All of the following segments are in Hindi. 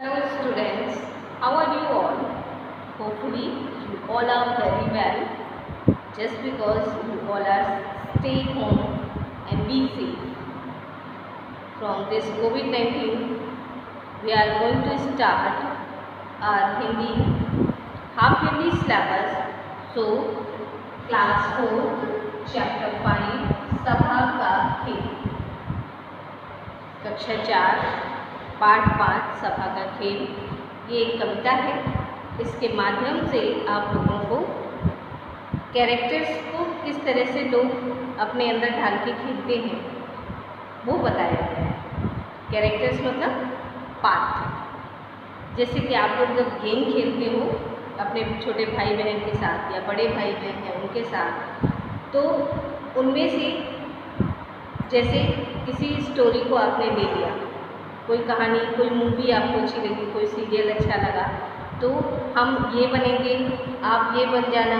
Hello students, how are you all? Hopefully you all are very well just because you all are stay home and be safe. From this COVID-19, we are going to start our Hindi half yearly syllabus. So class 4 chapter 5 सभा का खेल, कक्षा 4 पाठ 5 सभा का खेल। ये एक कविता है। इसके माध्यम से आप लोगों को कैरेक्टर्स को किस तरह से लोग अपने अंदर ढाल के खेलते हैं वो बताया गया है। कैरेक्टर्स मतलब पात्र। जैसे कि आप लोग जब गेम खेलते हो अपने छोटे भाई बहन के साथ या बड़े भाई बहन हैं उनके साथ, तो उनमें से जैसे किसी स्टोरी को आपने ले लिया, कोई कहानी, कोई मूवी आपको अच्छी लगी, कोई सीरियल अच्छा लगा, तो हम ये बनेंगे, आप ये बन जाना,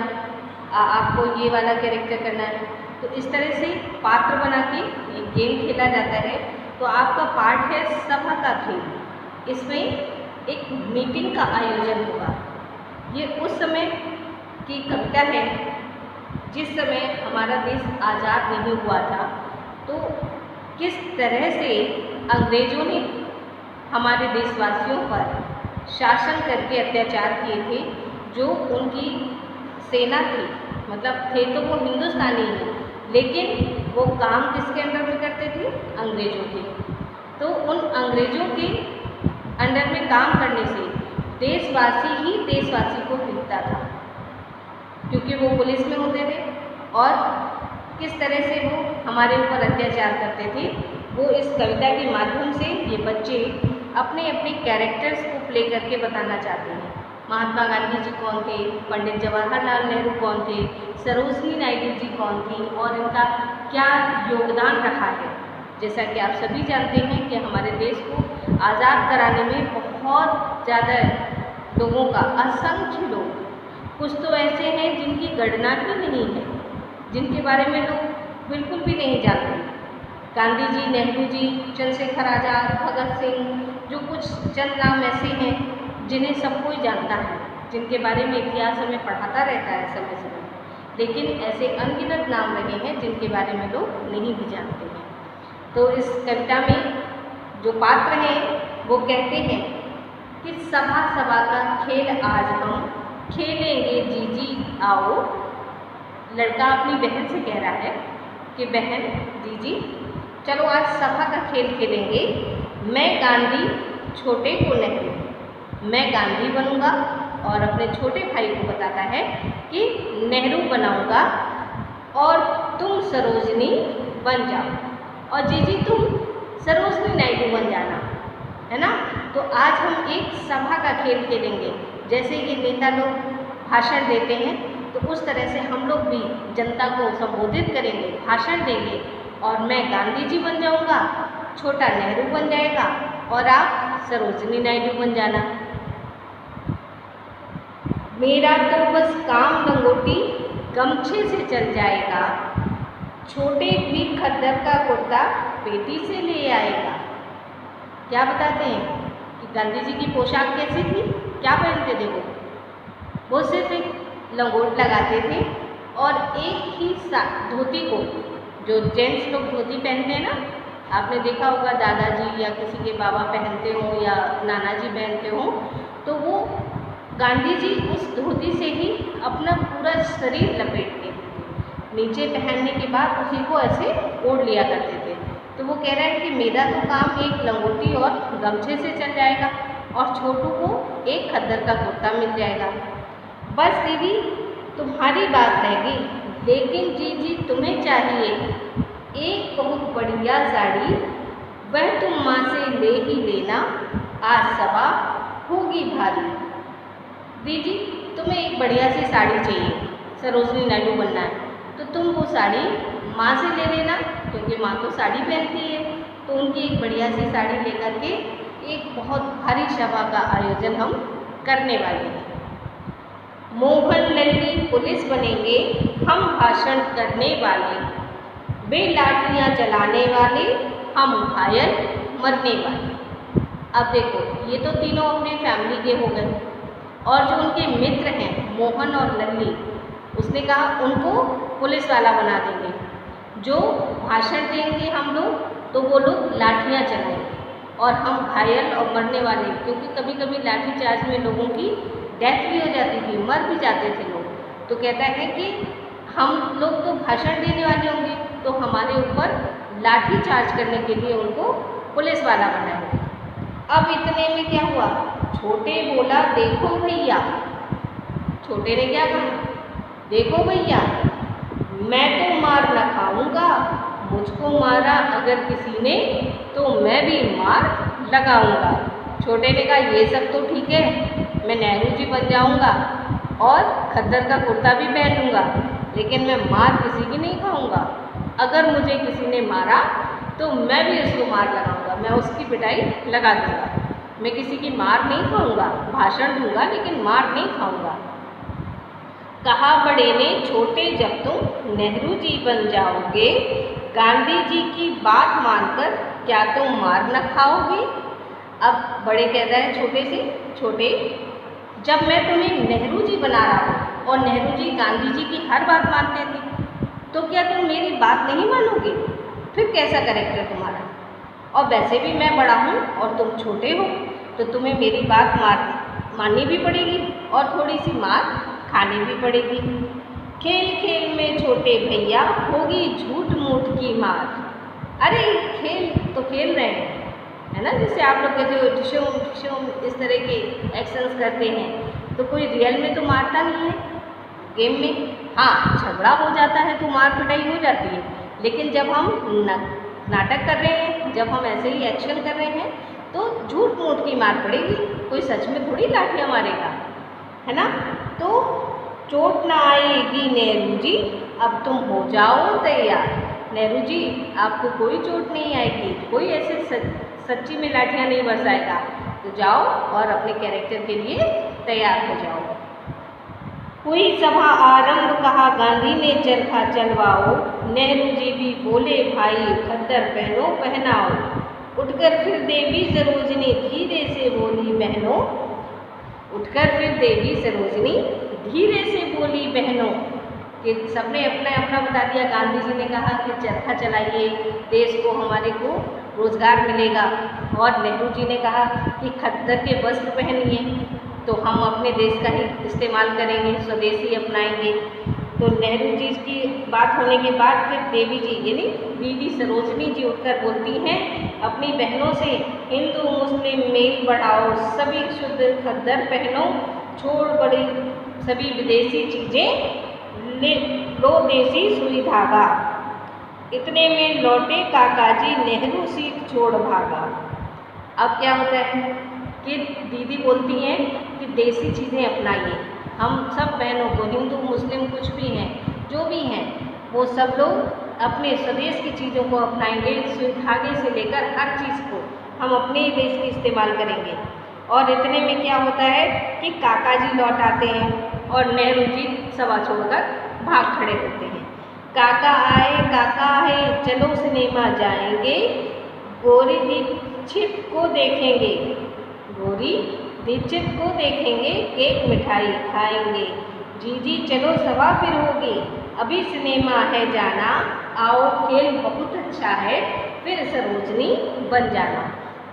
आपको ये वाला कैरेक्टर करना है। तो इस तरह से पात्र बना के ये गेम खेला जाता है। तो आपका पार्ट है सभा का खेल। इसमें एक मीटिंग का आयोजन होगा। ये उस समय की कविता है जिस समय हमारा देश आज़ाद नहीं हुआ था। तो किस तरह से अंग्रेज़ों ने हमारे देशवासियों पर शासन करके अत्याचार किए थे। जो उनकी सेना थी, मतलब थे तो वो हिंदुस्तानी ही, लेकिन वो काम किसके अंडर में करते थे? अंग्रेज़ों के। तो उन अंग्रेज़ों के अंडर में काम करने से देशवासी ही देशवासी को हिलता था, क्योंकि वो पुलिस में होते थे और किस तरह से वो हमारे ऊपर अत्याचार करते थे, वो इस कविता के माध्यम से ये बच्चे अपने अपने कैरेक्टर्स को प्ले करके बताना चाहते हैं। महात्मा गांधी जी कौन थे, पंडित जवाहरलाल नेहरू कौन थे, सरोजिनी नायडू जी कौन थी और इनका क्या योगदान रहा है। जैसा कि आप सभी जानते हैं कि हमारे देश को आज़ाद कराने में बहुत ज़्यादा लोगों का, असंख्य लोग, कुछ तो ऐसे हैं जिनकी गणना भी नहीं है, जिनके बारे में लोग बिल्कुल भी नहीं जानते। गांधी जी, नेहरू जी, चंद्रशेखर आज़ाद, भगत सिंह, जो कुछ चंद नाम ऐसे हैं जिन्हें सब कोई जानता है, जिनके बारे में इतिहास हमें पढ़ाता रहता है समय समय। लेकिन ऐसे अनगिनत नाम लगे हैं जिनके बारे में लोग नहीं भी जानते हैं। तो इस कविता में जो पात्र हैं वो कहते हैं कि सभा सभा का खेल आज हम खेलेंगे जीजी आओ। लड़का अपनी बहन से कह रहा है कि बहन जीजी चलो आज सभा का खेल खेलेंगे। मैं गांधी, छोटे को नेहरू। मैं गांधी बनूंगा और अपने छोटे भाई को बताता है कि नेहरू बनाऊंगा और तुम सरोजनी बन जाओ और जीजी तुम सरोजनी नायडू बन जाना, है ना। तो आज हम एक सभा का खेल खेलेंगे। जैसे ये नेता लोग भाषण देते हैं तो उस तरह से हम लोग भी जनता को संबोधित करेंगे, भाषण देंगे और मैं गांधी जी बन जाऊंगा, छोटा नेहरू बन जाएगा और आप सरोजिनी नायडू बन जाना। मेरा तो बस काम लंगोटी गमछे से चल जाएगा, छोटे भी खद्दर का कुर्ता पेटी से ले आएगा। क्या बताते हैं कि गांधी जी की पोशाक कैसी थी, क्या पहनते थे वो सिर्फ एक लंगोट लगाते थे और एक ही धोती को, जो जेंट्स लोग धोती पहनते हैं ना, आपने देखा होगा दादाजी या किसी के बाबा पहनते हो या नाना जी पहनते हो, तो वो गांधी जी उस धोती से ही अपना पूरा शरीर लपेटते थे। नीचे पहनने के बाद उसी को ऐसे ओढ़ लिया करते थे। तो वो कह रहा है कि मेरा तो काम एक लंगोटी और गमछे से चल जाएगा और छोटू को एक खद्दर का कुर्ता मिल जाएगा। बस दीदी तुम्हारी बात रहेगी, लेकिन जीजी तुम्हें चाहिए एक बहुत बढ़िया साड़ी, वह तुम माँ से ले ही लेना, आज सभा होगी भारी। दीदी तुम्हें एक बढ़िया सी साड़ी चाहिए, सरोजिनी नायडू बनना है, तो तुम वो साड़ी माँ से ले लेना, क्योंकि माँ तो साड़ी पहनती है। तो उनकी एक बढ़िया सी साड़ी लेकर के एक बहुत भारी सभा का आयोजन हम करने वाले हैं। मोहन लल्ली पुलिस बनेंगे, हम भाषण करने वाले, वे लाठियाँ चलाने वाले, हम घायल मरने वाले। अब देखो, ये तो तीनों अपने फैमिली के हो गए, और जो उनके मित्र हैं मोहन और लल्ली, उसने कहा उनको पुलिस वाला बना देंगे। जो भाषण देंगे हम लोग तो वो लोग लाठियाँ चलाएंगे, और हम घायल और मरने वाले, क्योंकि कभी कभी लाठी चार्ज में लोगों की डेथ भी हो जाती थी, मर भी जाते थे लोग। तो कहता है कि हम लोग तो भाषण देने वाले होंगे तो हमारे ऊपर लाठी चार्ज करने के लिए उनको पुलिस वाला बनाएंगे। अब इतने में क्या हुआ, छोटे बोला देखो भैया। छोटे ने क्या कहा, देखो भैया मैं तो मार न खाऊंगा, मुझको मारा अगर किसी ने तो मैं भी मार लगाऊंगा। छोटे ने कहा ये सब तो ठीक है, मैं नेहरू जी बन जाऊंगा और खद्दर का कुर्ता भी पहन लूँगा, लेकिन मैं मार किसी की नहीं खाऊंगा। अगर मुझे किसी ने मारा तो मैं भी उसको मार लगाऊंगा, मैं उसकी पिटाई लगा दूंगा। मैं किसी की मार नहीं खाऊंगा, भाषण दूंगा लेकिन मार नहीं खाऊंगा। कहा बड़े ने छोटे जब तुम नेहरू जी बन जाओगे, गांधी जी की बात मानकर क्या तुम मार न खाओगे। अब बड़े कह रहे हैं छोटे से, छोटे जब मैं तुम्हें नेहरू जी बना रहा हूँ और नेहरू जी गांधी जी की हर बात मानते थे, तो क्या तुम मेरी बात नहीं मानोगे। फिर कैसा कैरेक्टर तुम्हारा। और वैसे भी मैं बड़ा हूँ और तुम छोटे हो, तो तुम्हें मेरी बात माननी भी पड़ेगी और थोड़ी सी मार खानी भी पड़ेगी। खेल खेल में छोटे भैया होगी झूठ मूठ की मार। अरे खेल तो खेल रहे हैं, है ना, जैसे आप लोग कहते हो ठुशुम ठुशुम, इस तरह के एक्शंस करते हैं, तो कोई रियल में तो मारता नहीं है गेम में। हाँ, झगड़ा हो जाता है तो मार पिटाई हो जाती है, लेकिन जब हम नाटक कर रहे हैं, जब हम ऐसे ही एक्शन कर रहे हैं तो झूठ मूठ की मार पड़ेगी, कोई सच में थोड़ी लाठियाँ मारेगा, है ना। तो चोट ना आएगी नेहरू जी, अब तुम हो जाओ तैयार। नेहरू जी आपको कोई चोट नहीं आएगी, कोई ऐसे सच्ची में लाठियाँ नहीं बरसाएगा, तो जाओ और अपने कैरेक्टर के लिए तैयार हो जाओ। हुई सभा आरंभ, कहा गांधी ने चरखा चलवाओ, नेहरू जी भी बोले भाई खद्दर पहनो पहनाओ। उठकर फिर देवी सरोजनी धीरे से बोली बहनों, उठकर फिर देवी सरोजनी धीरे से बोली बहनों। कि सबने अपना अपना बता दिया। गांधी जी ने कहा कि चरखा चलाइए, देश को हमारे को रोजगार मिलेगा, और नेहरू जी ने कहा कि खद्दर के वस्त्र पहनिए, तो हम अपने देश का ही इस्तेमाल करेंगे, स्वदेशी अपनाएंगे। तो नेहरू जी की बात होने के बाद फिर देवी जी यानी बीवी सरोजनी जी उठकर बोलती हैं अपनी बहनों से, हिंदू मुस्लिम मेल बढ़ाओ, सभी शुद्ध खद्दर पहनो, छोड़ बड़ी सभी विदेशी चीज़ें, ले लो देसी सुई धागा। इतने में लौटे काका जी, नेहरू सीट छोड़ भागा। अब क्या होता है कि दीदी बोलती हैं कि देसी चीज़ें अपनाइए, हम सब बहनों को, हिंदू मुस्लिम कुछ भी हैं, जो भी हैं, वो सब लोग अपने स्वदेश की चीज़ों को अपनाएंगे, सुई धागे से लेकर हर चीज़ को हम अपने ही देश की इस्तेमाल करेंगे। और इतने में क्या होता है कि काका जी लौट आते हैं और नेहरू जी सभा छोड़कर भाग खड़े होते हैं। काका आए चलो सिनेमा जाएंगे, गोरी दीक्षित को देखेंगे, गोरी दीक्षित को देखेंगे, केक मिठाई खाएंगे, जी चलो सभा फिर होगी, अभी सिनेमा है जाना, आओ खेल बहुत अच्छा है, फिर सरोजनी बन जाना।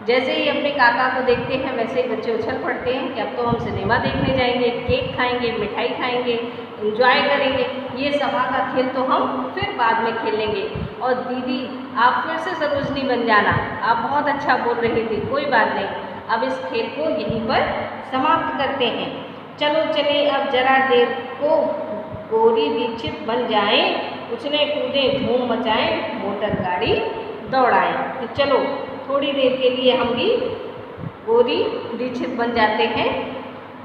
जैसे ही अपने काका को देखते हैं वैसे ही बच्चे उछल पड़ते हैं कि अब तो हम सिनेमा देखने जाएंगे, केक खाएंगे, मिठाई खाएंगे, एंजॉय करेंगे, ये सभा का खेल तो हम फिर बाद में खेलेंगे। और दीदी आप फिर से सरोजनी बन जाना, आप बहुत अच्छा बोल रही थी, कोई बात नहीं, अब इस खेल को यहीं पर समाप्त करते हैं। चलो चले अब जरा देर को गोरी दीक्षित बन जाएं, उछले कूदे धूम मचाएं, मोटर गाड़ी दौड़ाएं। तो चलो थोड़ी देर के लिए हम भी गोरी दीक्षित बन जाते हैं।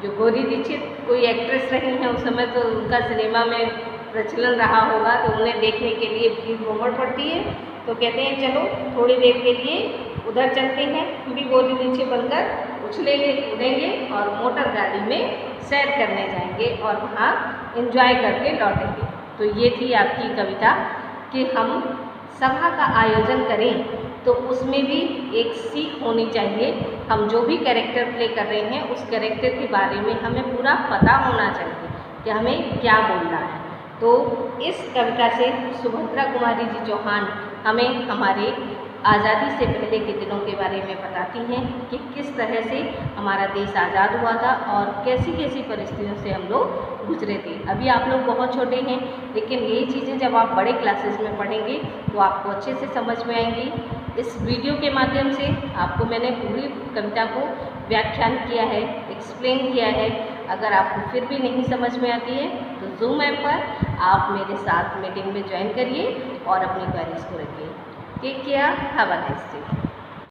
जो गोरी दीक्षित कोई एक्ट्रेस रही हैं उस समय, तो उनका सिनेमा में प्रचलन रहा होगा, तो उन्हें देखने के लिए भीड़ उमड़ पड़ती है। तो कहते हैं चलो थोड़ी देर के लिए उधर चलते हैं, हम भी गोरी दीक्षित बनकर उछलेंगे कूदेंगे और मोटर गाड़ी में सैर करने जाएंगे और वहाँ एंजॉय करके लौटेंगे। तो ये थी आपकी कविता कि हम सभा का आयोजन करें तो उसमें भी एक सीख होनी चाहिए। हम जो भी कैरेक्टर प्ले कर रहे हैं उस कैरेक्टर के बारे में हमें पूरा पता होना चाहिए कि हमें क्या बोलना है। तो इस कविता से सुभद्रा कुमारी जी चौहान हमें हमारे आज़ादी से पहले के दिनों के बारे में बताती हैं कि किस तरह से हमारा देश आज़ाद हुआ था और कैसी कैसी परिस्थितियों से हम लोग गुजरे थे। अभी आप लोग बहुत छोटे हैं, लेकिन यही चीज़ें जब आप बड़े क्लासेस में पढ़ेंगे तो आपको अच्छे से समझ में आएंगी। इस वीडियो के माध्यम से आपको मैंने पूरी कविता को व्याख्यान किया है, एक्सप्लेन किया है। अगर आपको फिर भी नहीं समझ में आती है तो जूम ऐप पर आप मेरे साथ मीटिंग में ज्वाइन करिए और अपनी क्वेरीज को रखिए। Take care, have a nice day.